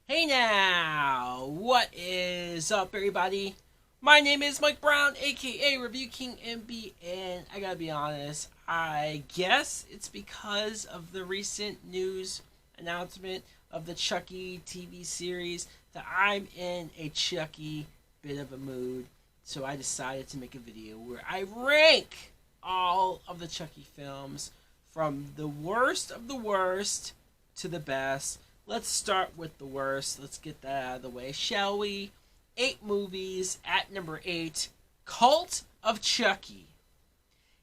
Hey now, what is up, everybody? My name is Mike Brown, aka Review King MB, and I gotta be honest, I guess it's because of the recent news announcement of the Chucky TV series that I'm in a Chucky bit of a mood. So I decided to make a video where I rank all of the Chucky films from the worst of the worst to the best. Let's start with the worst. Let's get that out of the way, shall we? 8 movies at number 8, Cult of Chucky.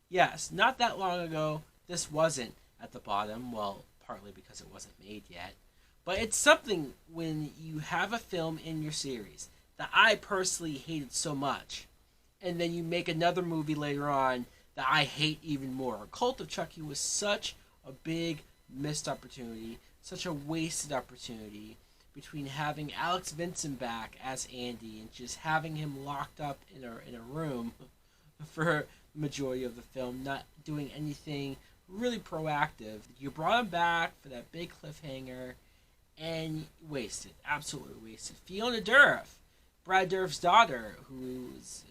Yes, not that long ago, this wasn't at the bottom. Well, partly because it wasn't made yet. But it's something when you have a film in your series that I personally hated so much, and then you make another movie later on that I hate even more. Cult of Chucky was such a big missed opportunity, such a wasted opportunity between having Alex Vincent back as Andy and just having him locked up in a room for the majority of the film, not doing anything really proactive. You brought him back for that big cliffhanger and wasted, absolutely wasted. Fiona Dourif, Brad Dourif's daughter, who is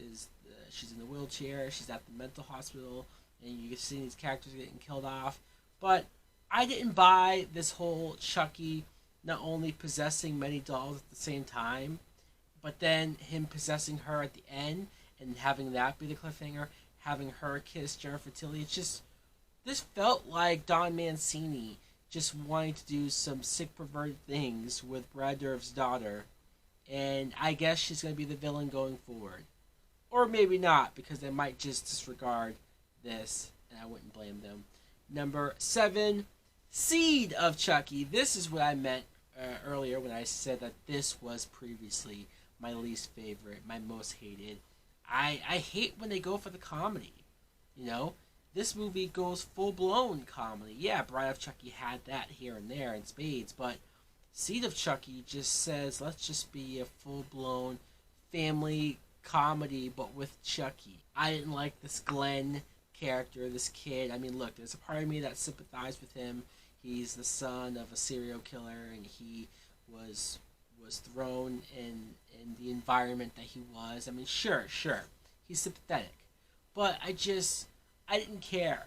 she's in the wheelchair, she's at the mental hospital, and you can see these characters getting killed off. But I didn't buy this whole Chucky not only possessing many dolls at the same time, but then him possessing her at the end and having that be the cliffhanger, having her kiss Jennifer Tilly. It's just, this felt like Don Mancini just wanting to do some sick perverted things with Brad Dourif's daughter, and I guess she's going to be the villain going forward. Or maybe not, because they might just disregard this, and I wouldn't blame them. Number 7, Seed of Chucky. This is what I meant earlier when I said that this was previously my least favorite, my most hated. I hate when they go for the comedy. You know, this movie goes full blown comedy. Yeah, Bride of Chucky had that here and there in spades, but Seed of Chucky just says let's just be a full blown family comedy, but with Chucky. I didn't like this Glenn character, this kid. I mean, look, there's a part of me that sympathized with him. He's the son of a serial killer, and he was thrown in the environment that he was. I mean, sure, he's sympathetic, but I didn't care.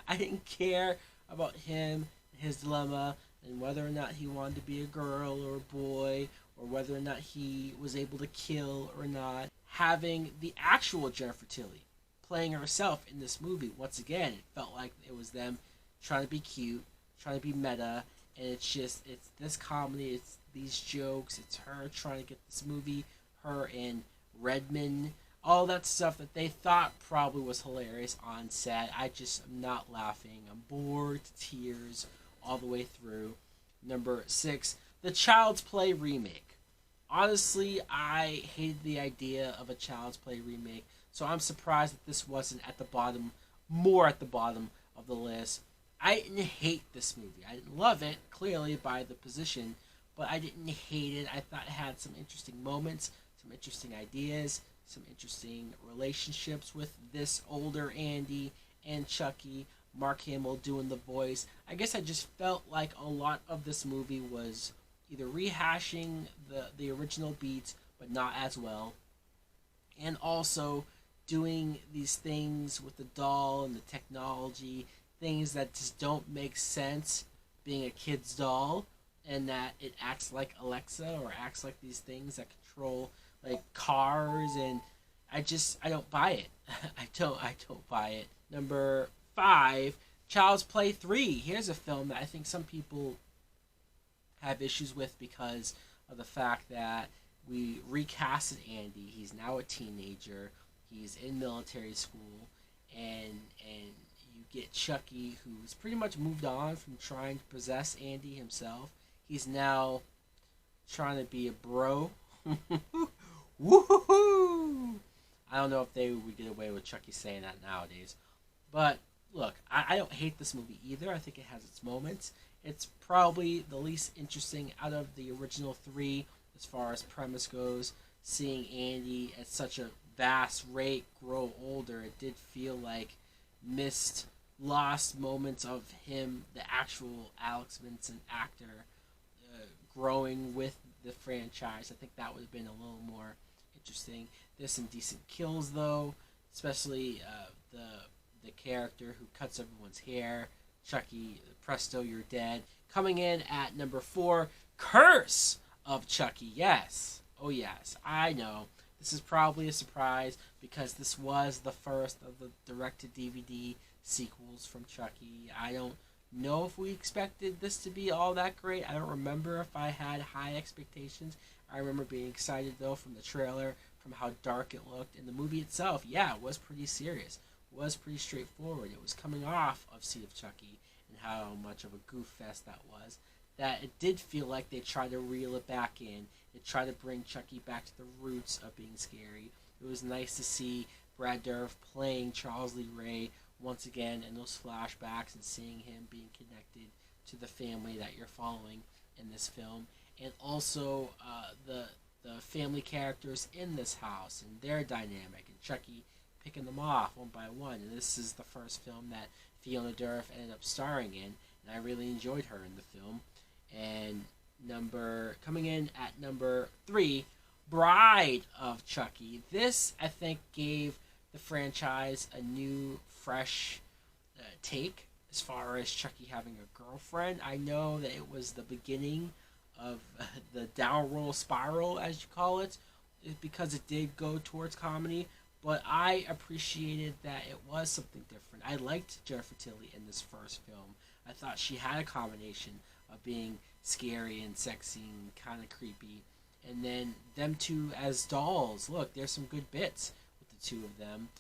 I didn't care about him, his dilemma, and whether or not he wanted to be a girl or a boy, or whether or not he was able to kill or not. Having the actual Jennifer Tilly playing herself in this movie, once again, it felt like it was them trying to be cute, trying to be meta, and it's this comedy, it's these jokes, it's her trying to get this movie, her and Redmond, all that stuff that they thought probably was hilarious on set. I just am not laughing. I'm bored to tears all the way through. Number 6, the Child's Play remake. Honestly, I hated the idea of a Child's Play remake, so I'm surprised that this wasn't at the bottom, more at the bottom of the list. I didn't hate this movie. I didn't love it, clearly by the position, but I didn't hate it. I thought it had some interesting moments, some interesting ideas, some interesting relationships with this older Andy and Chucky. Mark Hamill doing the voice. I guess I just felt like a lot of this movie was either rehashing the original beats, but not as well, and also doing these things with the doll and the technology, things that just don't make sense being a kid's doll, and that it acts like Alexa or acts like these things that control like cars, and I don't buy it. I don't buy it. Number 5, Child's Play 3. Here's a film that I think some people have issues with because of the fact that we recasted Andy. He's now a teenager. He's in military school, and you get Chucky, who's pretty much moved on from trying to possess Andy himself. He's now trying to be a bro. Woohoo! I don't know if they would get away with Chucky saying that nowadays. But look, I don't hate this movie either. I think it has its moments. It's probably the least interesting out of the original 3 as far as premise goes. Seeing Andy at such a vast rate grow older, it did feel like missed, lost moments of him, the actual Alex Vincent actor, growing with the franchise. I think that would have been a little more interesting. There's some decent kills though, especially the character who cuts everyone's hair. Chucky, presto, you're dead. Coming in at number 4, Curse of Chucky. Yes. Oh, yes. I know. This is probably a surprise because this was the first of the direct-to-DVD sequels from Chucky. I don't know if we expected this to be all that great. I don't remember if I had high expectations. I remember being excited, though, from the trailer, from how dark it looked. And the movie itself, yeah, it was pretty serious. It was pretty straightforward. It was coming off of Seed of Chucky and how much of a goof fest that was. That it did feel like they tried to reel it back in. It tried to bring Chucky back to the roots of being scary. It was nice to see Brad Dourif playing Charles Lee Ray once again in those flashbacks and seeing him being connected to the family that you're following in this film. And also the family characters in this house and their dynamic and Chucky picking them off one by one. And this is the first film that Fiona Dourif ended up starring in, and I really enjoyed her in the film. And coming in at number 3, Bride of Chucky. This, I think, gave the franchise a new, fresh take as far as Chucky having a girlfriend. I know that it was the beginning of the downroll spiral, as you call it, because it did go towards comedy. But I appreciated that it was something different. I liked Jennifer Tilly in this first film. I thought she had a combination of being scary and sexy and kind of creepy. And then them two as dolls. Look, there's some good bits with the two of them.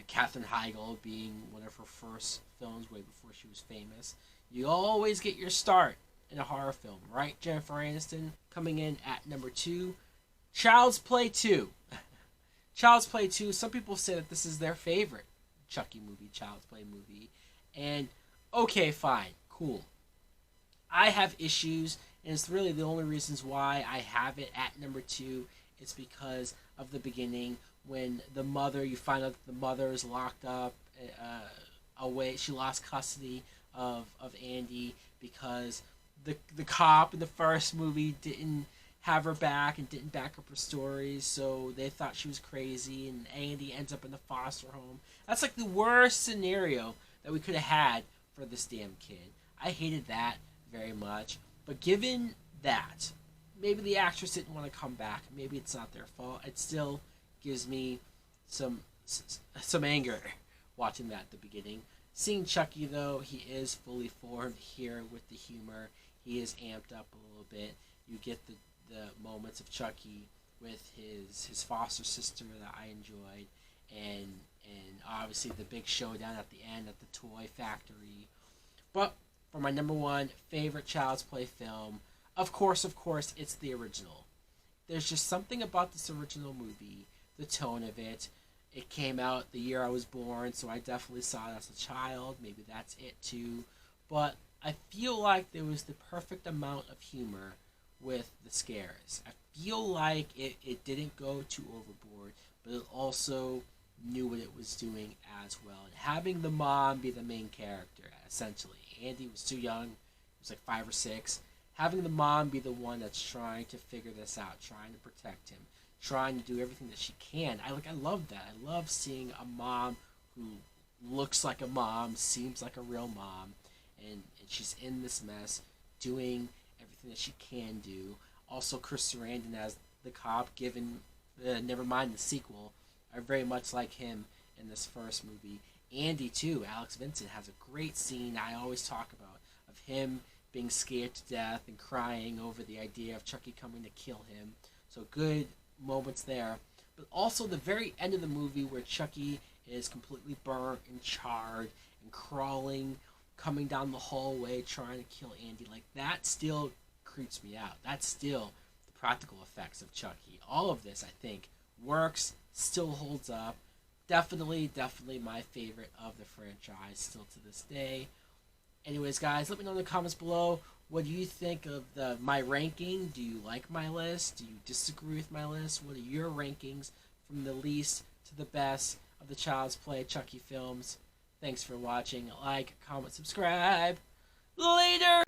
Katherine Heigl being one of her first films way before she was famous. You always get your start in a horror film, right, Jennifer Aniston? Coming in at number 2, Child's Play 2. Child's Play 2, some people say that this is their favorite Chucky movie, Child's Play movie. And, okay, fine, cool. I have issues, and it's really the only reasons why I have it at number 2 is because of the beginning when the mother, you find out that the mother is locked up away. She lost custody of Andy because the cop in the first movie didn't have her back and didn't back up her stories, so they thought she was crazy, and Andy ends up in the foster home. That's like the worst scenario that we could have had for this damn kid. I hated that very much, but given that, maybe the actress didn't want to come back, maybe it's not their fault, it still gives me some anger watching that at the beginning. Seeing Chucky, though, he is fully formed here with the humor. He is amped up a little bit. You get the moments of Chucky with his foster sister that I enjoyed, and obviously the big showdown at the end at the toy factory. But for my number 1 favorite Child's Play film, of course, it's the original. There's just something about this original movie, the tone of it. It came out the year I was born, so I definitely saw it as a child. Maybe that's it too. But I feel like there was the perfect amount of humor with the scares. I feel like it didn't go too overboard, but it also knew what it was doing as well. And having the mom be the main character, essentially. Andy was too young. He was like 5 or 6. Having the mom be the one that's trying to figure this out, trying to protect him, trying to do everything that she can. I love that. I love seeing a mom who looks like a mom, seems like a real mom, and she's in this mess, doing everything that she can do. Also, Chris Sarandon as the cop, given never mind the sequel, I very much like him in this first movie. Andy too, Alex Vincent, has a great scene I always talk about of him being scared to death and crying over the idea of Chucky coming to kill him. So good moments there. But also the very end of the movie where Chucky is completely burnt and charred and crawling, coming down the hallway trying to kill Andy. Like, that still creeps me out. That's still the practical effects of Chucky. All of this, I think, works, still holds up. Definitely my favorite of the franchise still to this day. Anyways, guys, let me know in the comments below, what do you think of my ranking? Do you like my list? Do you disagree with my list? What are your rankings from the least to the best of the Child's Play Chucky films? Thanks for watching. Like, comment, subscribe. Later!